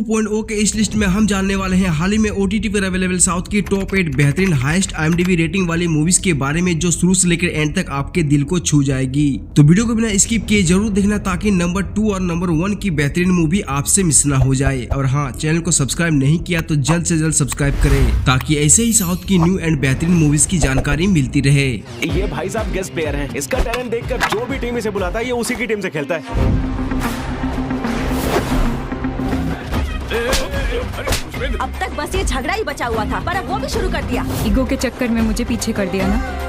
2.0 के इस लिस्ट में हम जानने वाले हैं हाल ही में OTT पर अवेलेबल साउथ की टॉप 8 बेहतरीन हाईएस्ट IMDb रेटिंग वाली मूवीज के बारे में जो शुरू से लेकर एंड तक आपके दिल को छू जाएगी। तो वीडियो को बिना स्किप किए जरूर देखना ताकि नंबर 2 और नंबर 1 की बेहतरीन मूवी आपसे मिस ना हो जाए। और हाँ, चैनल को सब्सक्राइब नहीं किया तो जल्द से जल्द सब्सक्राइब करें ताकि ऐसे ही साउथ की न्यू एंड बेहतरीन मूवीज की जानकारी मिलती रहे। ये भाई साहब गेस्ट प्लेयर हैं। इसका टैलेंट देखकर जो भी टीम इसे बुलाता है ये उसी की टीम से खेलता है। अब तक बस ये झगड़ा ही बचा हुआ था, पर अब वो भी शुरू कर दिया। ईगो के चक्कर में मुझे पीछे कर दिया ना।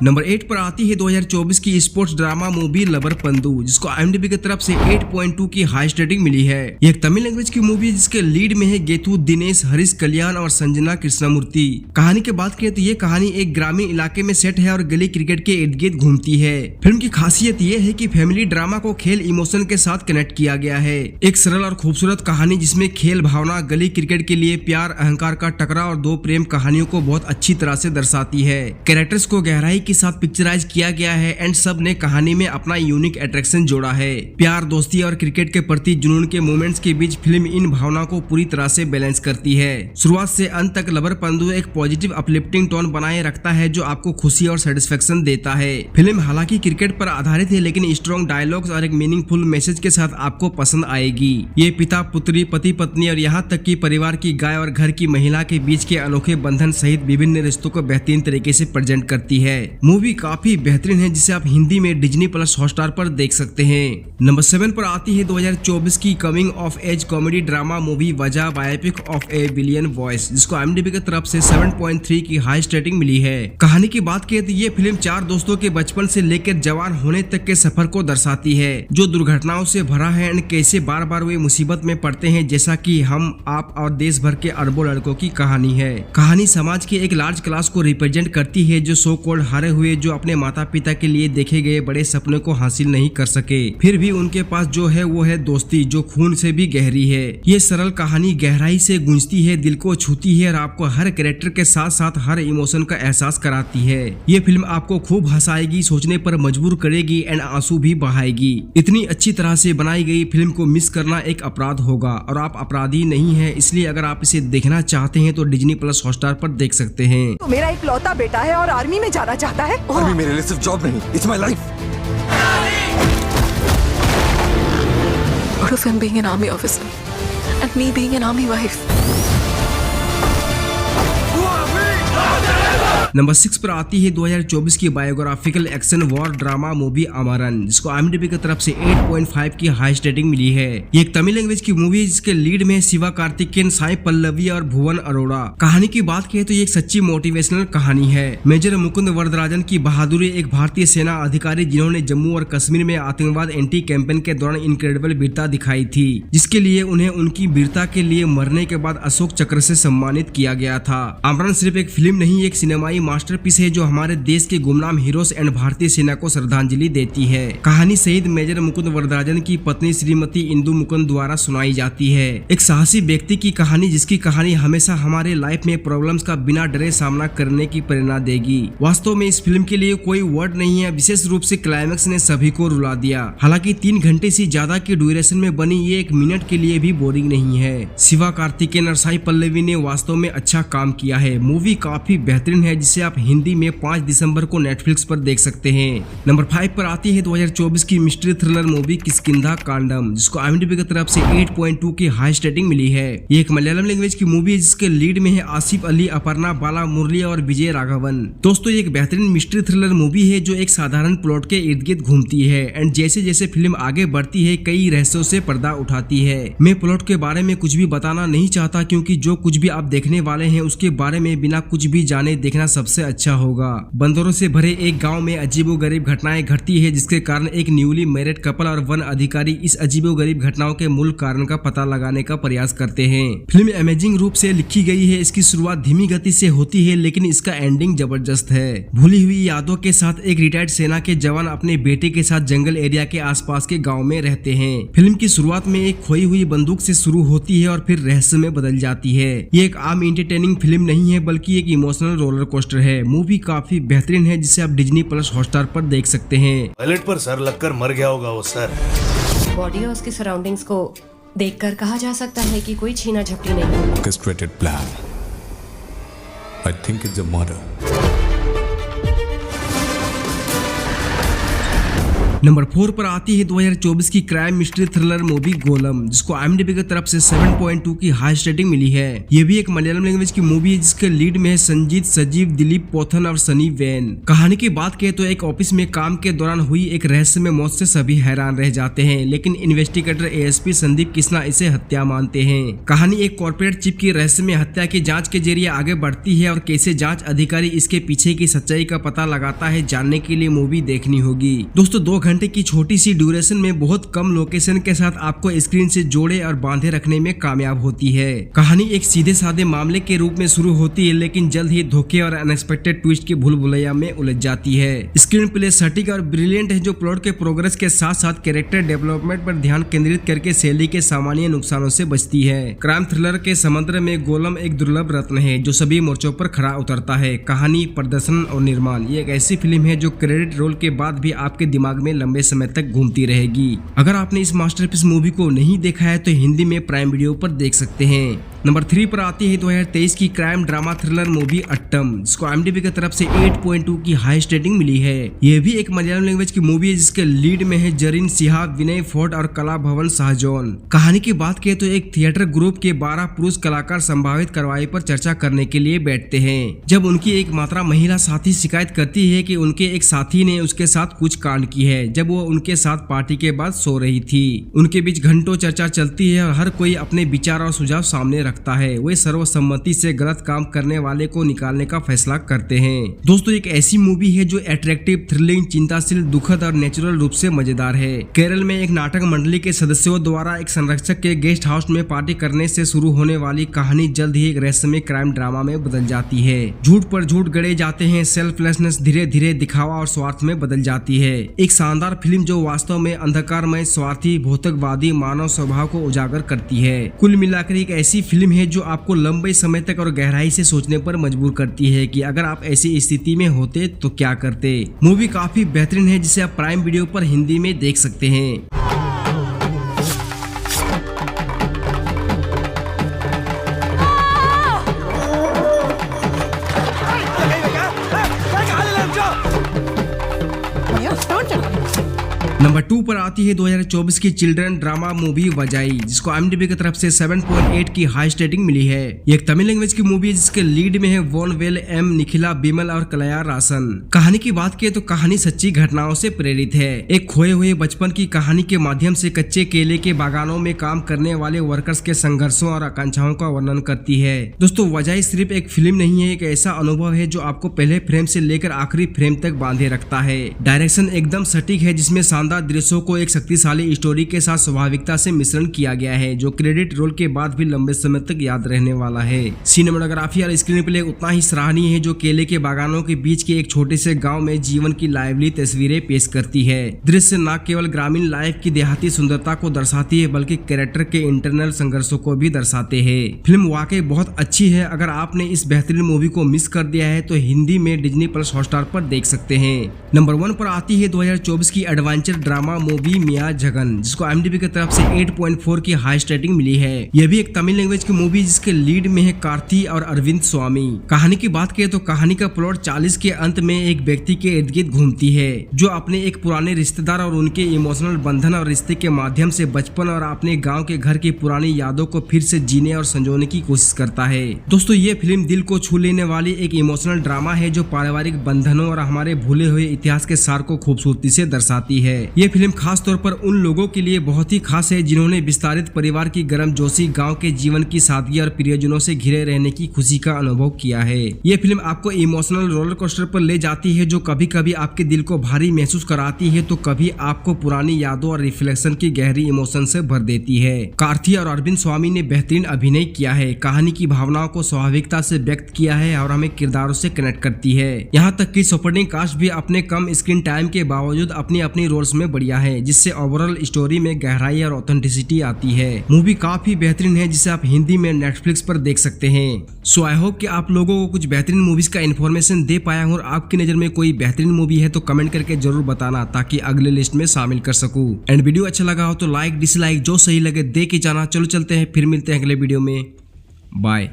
नंबर 8 पर आती है 2024 की स्पोर्ट्स ड्रामा मूवी लवर पंदु, जिसको IMDb की तरफ से 8.2 की हाईएस्ट रेटिंग मिली है। ये एक तमिल लैंग्वेज की मूवी है जिसके लीड में है गेतु दिनेश, हरीश कल्याण और संजना कृष्णमूर्ति। कहानी की बात करें तो ये कहानी एक ग्रामीण इलाके में सेट है और गली क्रिकेट के इर्द गिर्द घूमती है। फिल्म की खासियत ये है कि फैमिली ड्रामा को खेल इमोशन के साथ कनेक्ट किया गया है। एक सरल और खूबसूरत कहानी जिसमें खेल भावना, गली क्रिकेट के लिए प्यार, अहंकार का टकराव और दो प्रेम कहानियों को बहुत अच्छी तरह से दर्शाती है। कैरेक्टर्स को गहराई के साथ पिक्चराइज किया गया है एंड सब ने कहानी में अपना यूनिक अट्रैक्शन जोड़ा है। प्यार, दोस्ती और क्रिकेट के प्रति जुनून के मोमेंट्स के बीच फिल्म इन भावनाओं को पूरी तरह से बैलेंस करती है। शुरुआत से अंत तक लवर पंदु एक पॉजिटिव अपलिफ्टिंग टोन बनाए रखता है जो आपको खुशी और सेटिस्फेक्शन देता है। फिल्म हालांकि क्रिकेट पर आधारित है लेकिन स्ट्रॉन्ग डायलॉग्स और एक मीनिंगफुल मैसेज के साथ आपको पसंद आएगी। ये पिता पुत्री, पति पत्नी और यहाँ तक कि परिवार की गाय और घर की महिला के बीच के अनोखे बंधन सहित विभिन्न रिश्तों को बेहतरीन तरीके से प्रेजेंट करती है। मूवी काफी बेहतरीन है जिसे आप हिंदी में डिज्नी प्लस हॉटस्टार पर देख सकते हैं। नंबर 7 पर आती है 2024 की coming of age comedy drama movie वजह biopic of a billion voice, जिसको IMDb की तरफ से 7.3 की हाईएस्ट रेटिंग मिली है। कहानी की बात करें तो ये फिल्म 4 दोस्तों के बचपन से लेकर जवान होने तक के सफर को दर्शाती है जो दुर्घटनाओं से भरा है और कैसे बार बार वे मुसीबत में पड़ते हैं, जैसा कि हम, आप और देश भर के अरबों लड़कों की कहानी है। कहानी समाज के एक लार्ज क्लास को रिप्रेजेंट करती है जो सो कॉल्ड हारे हुए, जो अपने माता पिता के लिए देखे गए बड़े सपने को हासिल नहीं कर सके, फिर भी उनके पास जो है वो है दोस्ती जो खून से भी गहरी है। ये सरल कहानी गहराई से गूंजती है, दिल को छूती है और आपको हर कैरेक्टर के साथ साथ हर इमोशन का एहसास कराती है। ये फिल्म आपको खूब हंसाएगी, सोचने पर मजबूर करेगी एंड आंसू भी बहाएगी। इतनी अच्छी तरह से बनाई गई फिल्म को मिस करना एक अपराध होगा और आप अपराधी नहीं है, इसलिए अगर आप इसे देखना चाहते हैं तो डिज्नी प्लस हॉटस्टार पर देख सकते हैं। तो मेरा एक लौता बेटा है और आर्मी में जाना चाहता है। आर्मी मेरे लिए सिर्फ जॉब नहीं, it's my life. What of him being an army officer and me being an army wife? Number 6 पर आती है 2024 की biographical action war drama movie Amaran, जिसको IMDb की तरफ से 8.5 की हाईएस्ट रेटिंग मिली है। ये एक तमिल लैंग्वेज की मूवी है जिसके लीड में शिवा कार्तिकेयन, साई पल्लवी और भुवन अरोड़ा। कहानी की बात करें तो ये एक सच्ची मोटिवेशनल कहानी है। मेजर मुकुंद वरदराजन की बहादुरी, एक भारतीय सेना अधिकारी जिन्होंने जम्मू और कश्मीर में आतंकवाद एंटी कैंपेन के दौरान इनक्रेडिबल वीरता दिखाई थी, जिसके लिए उन्हें उनकी वीरता के लिए मरने के बाद अशोक चक्र से सम्मानित किया गया था। अमरन सिर्फ एक फिल्म नहीं, एक सिनेमाई मास्टरपीस है जो हमारे देश के गुमनाम हीरोज एंड भारतीय सेना को श्रद्धांजलि देती है। कहानी शहीद मेजर मुकुंद वरदराजन की पत्नी श्रीमती इंदु मुकुंद द्वारा सुनाई जाती है। एक साहसी व्यक्ति की कहानी जिसकी कहानी हमेशा हमारे लाइफ में प्रॉब्लम्स का बिना डरे सामना करने की प्रेरणा देगी। वास्तव में इस फिल्म के लिए कोई वर्ड नहीं है, विशेष रूप से क्लाइमेक्स ने सभी को रुला दिया। हालांकि 3 घंटे से ज्यादा की ड्यूरेशन में बनी ये 1 मिनट के लिए भी बोरिंग नहीं है। शिवा कार्तिकेयन और साई पल्लवी ने वास्तव में अच्छा काम किया है। मूवी काफी बेहतरीन है जिसे आप हिंदी में 5 दिसंबर को नेटफ्लिक्स पर देख सकते हैं। नंबर 5 पर आती है 2024 की मिस्ट्री थ्रिलर मूवी किष्किंधा कांडम, जिसको IMDb की तरफ से 8.2 की हाईएस्ट रेटिंग मिली है। ये एक मलयालम लैंग्वेज की मूवी है जिसके लीड में है आसिफ अली, अपर्णा बाला मुरली और विजय राघवन। दोस्तों, ये एक बेहतरीन मिस्ट्री थ्रिलर मूवी है जो एक साधारण प्लॉट के इर्द गिर्द घूमती है एंड जैसे जैसे फिल्म आगे बढ़ती है कई रहस्यों से पर्दा उठाती है। मैं प्लॉट के बारे में कुछ भी बताना नहीं चाहता क्योंकि जो कुछ भी आप देखने वाले हैं उसके बारे में बिना कुछ भी जाने देखना सबसे अच्छा होगा। बंदरों से भरे एक गांव में अजीबोगरीब घटनाएं घटती है जिसके कारण एक न्यूली मैरिड कपल और वन अधिकारी इस अजीबोगरीब घटनाओं के मूल कारण का पता लगाने का प्रयास करते हैं। फिल्म अमेजिंग रूप से लिखी गई है। इसकी शुरुआत धीमी गति से होती है लेकिन इसका एंडिंग जबरदस्त है। भूली हुई यादों के साथ एक रिटायर्ड सेना के जवान अपने बेटे के साथ जंगल एरिया के आसपास के गाँव में रहते हैं। फिल्म की शुरुआत में एक खोई हुई बंदूक से शुरू होती है और फिर रहस्य में बदल जाती है। ये एक आम इंटरटेनिंग फिल्म नहीं है बल्कि एक इमोशनल रोलर कोस्टर है। मूवी काफी बेहतरीन है जिसे आप डिज्नी प्लस हॉटस्टार पर देख सकते हैं। टॉयलेट पर सर लगकर मर गया होगा वो सर। बॉडी और उसकी सराउंडिंग्स को देखकर कहा जा सकता है कि कोई छीना झपटी नहीं। Orchestrated plan. I think it's a murder. Number 4 पर आती है 2024 की क्राइम मिस्ट्री थ्रिलर मूवी गोलम, जिसको IMDb की तरफ से 7.2 की हाईएस्ट रेटिंग मिली है। ये भी एक मलयालम लैंग्वेज की मूवी है जिसके लीड में है संजीत, सजीव, दिलीप पोथन और सनी वैन। कहानी की बात करें तो एक ऑफिस में काम के दौरान हुई एक रहस्यमय मौत से सभी हैरान रह जाते हैं, लेकिन इन्वेस्टिगेटर ASP संदीप कृष्णा इसे हत्या मानते हैं। कहानी एक कॉर्पोरेट चिप की रहस्यमय हत्या की जाँच के जरिए आगे बढ़ती है और कैसे जाँच अधिकारी इसके पीछे की सच्चाई का पता लगाता है। जानने के लिए मूवी देखनी होगी। दोस्तों 2 घंटे की छोटी सी ड्यूरेशन में बहुत कम लोकेशन के साथ आपको स्क्रीन से जोड़े और बांधे रखने में कामयाब होती है। कहानी एक सीधे साधे मामले के रूप में शुरू होती है, लेकिन जल्द ही धोखे और अनएक्सपेक्टेड ट्विस्ट की भूल भुलैया में उलझ जाती है। स्क्रीन प्ले सटीक और ब्रिलियंट है, जो प्लॉट के प्रोग्रेस के साथ साथ कैरेक्टर डेवलपमेंट पर ध्यान केंद्रित करके शैली के सामान्य नुकसानों से बचती है। क्राइम थ्रिलर के समुद्र में गोलम एक दुर्लभ रत्न है जो सभी मोर्चों पर खरा उतरता है। कहानी, प्रदर्शन और निर्माण, ये एक ऐसी फिल्म है जो क्रेडिट रोल के बाद भी आपके दिमाग में लंबे समय तक घूमती रहेगी। अगर आपने इस मास्टरपीस मूवी को नहीं देखा है तो हिंदी में प्राइम वीडियो पर देख सकते हैं। नंबर 3 पर आती है 2023 की crime drama thriller movie Attam, जिसको IMDb की तरफ से 8.2 की हाईएस्ट रेटिंग मिली है। यह भी एक मलयालम लैंग्वेज की मूवी है जिसके लीड में है जरीन सिहाब, विनय फोर्ट और कला भवन शाहजौन। कहानी की बात करें तो एक थिएटर ग्रुप के 12 पुरुष कलाकार संभावित कार्रवाई पर चर्चा करने के लिए बैठते हैं, जब उनकी एक मात्रा महिला साथी शिकायत करती है कि उनके एक साथी ने उसके साथ कुछ कांड की है जब वो उनके साथ पार्टी के बाद सो रही थी। उनके बीच घंटों चर्चा चलती है और हर कोई अपने विचार और सुझाव सामने रखता है। वे सर्वसम्मति से गलत काम करने वाले को निकालने का फैसला करते हैं। दोस्तों एक ऐसी मूवी है जो अट्रैक्टिव, थ्रिलिंग, चिंताशील, दुखद और नेचुरल रूप से मजेदार है। केरल में एक नाटक मंडली के सदस्यों द्वारा एक संरक्षक के गेस्ट हाउस में पार्टी करने से शुरू होने वाली कहानी जल्द ही एक रहस्यमय क्राइम ड्रामा में बदल जाती है। झूठ पर झूठ गड़े जाते हैं, सेल्फलेसनेस धीरे धीरे दिखावा और स्वार्थ में बदल जाती है। एक शानदार फिल्म जो वास्तव में अंधकारमय, स्वार्थी, भौतिकवादी मानव स्वभाव को उजागर करती है। कुल मिलाकर एक ऐसी फिल्म है जो आपको लंबे समय तक और गहराई से सोचने पर मजबूर करती है कि अगर आप ऐसी स्थिति में होते तो क्या करते। मूवी काफी बेहतरीन है जिसे आप प्राइम वीडियो पर हिंदी में देख सकते हैं। नंबर 2 पर आती है 2024 की चिल्ड्रन ड्रामा मूवी वजाई, जिसको IMDb की तरफ से 7.8 की हाईएस्ट रेटिंग मिली है। ये एक तमिल लैंग्वेज की मूवी है जिसके लीड में है von well M, Nikhila, Bimal और कलया रासन। कहानी की बात करें तो कहानी सच्ची घटनाओं से प्रेरित है। एक खोए हुए बचपन की कहानी के माध्यम से कच्चे केले के बागानों में काम करने वाले वर्कर्स के संघर्षों और आकांक्षाओं का वर्णन करती है। दोस्तों वजाई सिर्फ एक फिल्म नहीं है, एक ऐसा अनुभव है जो आपको पहले फ्रेम से लेकर आखिरी फ्रेम तक बांधे रखता है। डायरेक्शन एकदम सटीक है जिसमें शानदार दृश्यों को एक शक्तिशाली स्टोरी के साथ स्वाभाविकता से मिश्रण किया गया है, जो क्रेडिट रोल के बाद भी लंबे समय तक याद रहने वाला है। सिनेमेटोग्राफी और स्क्रीन प्ले उतना ही सराहनीय है, जो केले के बागानों के बीच के एक छोटे से गांव में जीवन की लाइवली तस्वीरें पेश करती है। दृश्य न केवल ग्रामीण लाइफ की देहाती सुंदरता को दर्शाती है बल्कि कैरेक्टर के इंटरनल संघर्षों को भी दर्शाते हैं। फिल्म वाकई बहुत अच्छी है। अगर आपने इस बेहतरीन मूवी को मिस कर दिया है तो हिंदी में डिज्नी प्लस हॉटस्टार पर देख सकते हैं। नंबर 1 पर आती है 2024 की एडवेंचर ड्रामा मूवी मिया जगन, जिसको IMDb की तरफ से 8.4 की हाईएस्ट रेटिंग मिली है। यह भी एक तमिल लैंग्वेज की मूवी जिसके लीड में है कार्ति और अरविंद स्वामी। कहानी की बात करें तो कहानी का प्लॉट 40 के अंत में एक व्यक्ति के इर्द गिर्द घूमती है, जो अपने एक पुराने रिश्तेदार और उनके इमोशनल बंधन और रिश्ते के माध्यम से बचपन और अपने गाँव के घर की पुरानी यादों को फिर से जीने और संजोने की कोशिश करता है। दोस्तों ये फिल्म दिल को छू लेने वाली एक इमोशनल ड्रामा है जो पारिवारिक बंधनों और हमारे भूले हुए इतिहास के सार को खूबसूरती से दर्शाती है। ये फिल्म खास तौर पर उन लोगों के लिए बहुत ही खास है जिन्होंने विस्तारित परिवार की गर्मजोशी, गांव के जीवन की सादगी और प्रियजनों से घिरे रहने की खुशी का अनुभव किया है। ये फिल्म आपको इमोशनल रोलर कोस्टर पर ले जाती है, जो कभी कभी आपके दिल को भारी महसूस कराती है तो कभी आपको पुरानी यादों और रिफ्लेक्शन की गहरी इमोशन से भर देती है। कार्ति और अरविंद स्वामी ने बेहतरीन अभिनय किया है, कहानी की भावनाओं को स्वाभाविकता से व्यक्त किया है और हमें किरदारों से कनेक्ट करती है। यहाँ तक कि सपोर्टिंग कास्ट भी अपने कम स्क्रीन टाइम के बावजूद अपनी अपनी रोल्स उसमें बढ़िया है, जिससे ओवरऑल स्टोरी में गहराई और ऑथेंटिसिटी आती है। मूवी काफी बेहतरीन है, जिसे आप हिंदी में नेटफ्लिक्स पर देख सकते हैं। सो आई होप कि आप लोगों को कुछ बेहतरीन मूवीज का इन्फॉर्मेशन दे पाया हूं, और आपकी नजर में कोई बेहतरीन मूवी है तो कमेंट करके जरूर बताना, ताकि अगले लिस्ट में शामिल कर सकूं। एंड वीडियो अच्छा लगा हो तो लाइक डिसलाइक जो सही लगे दे के जाना। चलो चलते हैं, फिर मिलते हैं अगले वीडियो में। बाय।